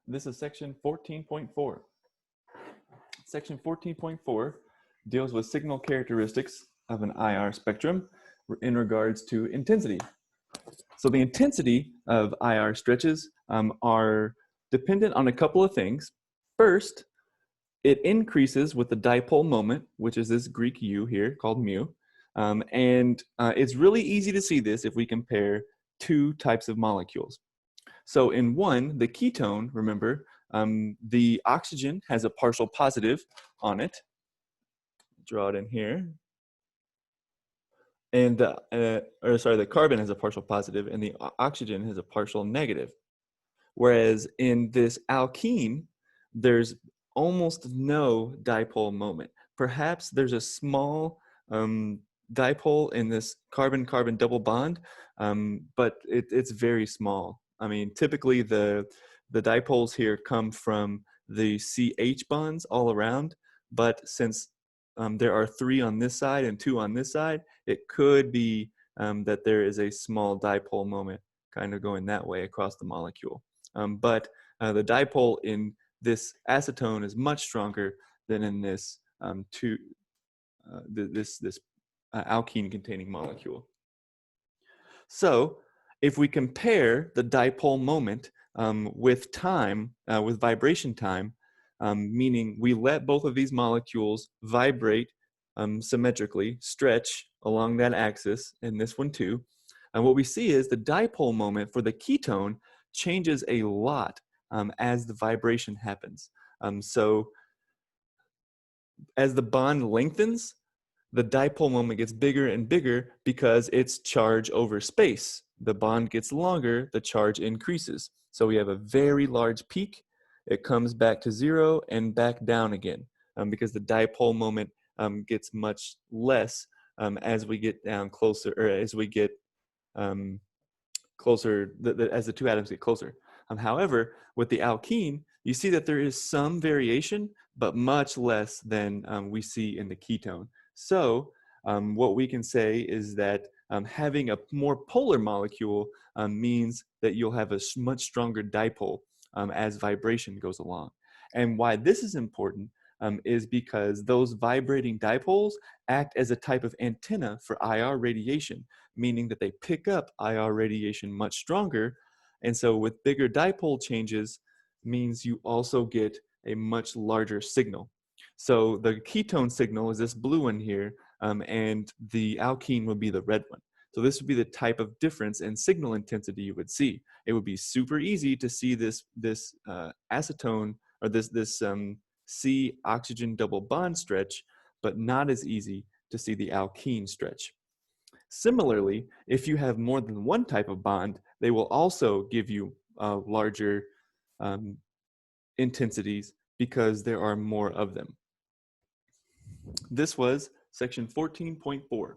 This is section 14.4. Section 14.4 deals with signal characteristics of an IR spectrum in regards to intensity. So the intensity of IR stretches are dependent on a couple of things. First, it increases with the dipole moment, which is this Greek U here called mu. It's really easy to see this if we compare two types of molecules. So in one, the ketone, remember, the oxygen has a partial positive on it. Draw it in here. And the carbon has a partial positive and the oxygen has a partial negative. Whereas in this alkene, there's almost no dipole moment. Perhaps there's a small dipole in this carbon-carbon double bond, but it's very small. I mean, typically the dipoles here come from the CH bonds all around, but since there are 3 on this side and 2 on this side, it could be that there is a small dipole moment kind of going that way across the molecule. But the dipole in this acetone is much stronger than in this alkene-containing molecule. So if we compare the dipole moment with time, with vibration time, meaning we let both of these molecules vibrate symmetrically, stretch along that axis, and this one too, and what we see is the dipole moment for the ketone changes a lot as the vibration happens. So as the bond lengthens, the dipole moment gets bigger and bigger because it's charge over space. The bond gets longer, the charge increases. So we have a very large peak. It comes back to 0 and back down again because the dipole moment gets much less as we get down closer, or as we get closer, as the two atoms get closer. However, with the alkene, you see that there is some variation, but much less than we see in the ketone. So what we can say is that having a more polar molecule means that you'll have a much stronger dipole as vibration goes along. And why this is important is because those vibrating dipoles act as a type of antenna for IR radiation, meaning that they pick up IR radiation much stronger. And so with bigger dipole changes means you also get a much larger signal. So the ketone signal is this blue one here, and the alkene would be the red one. So this would be the type of difference in signal intensity you would see. It would be super easy to see this acetone, or this C oxygen double bond stretch, but not as easy to see the alkene stretch. Similarly, if you have more than one type of bond, they will also give you larger intensities because there are more of them. This was section 14.4.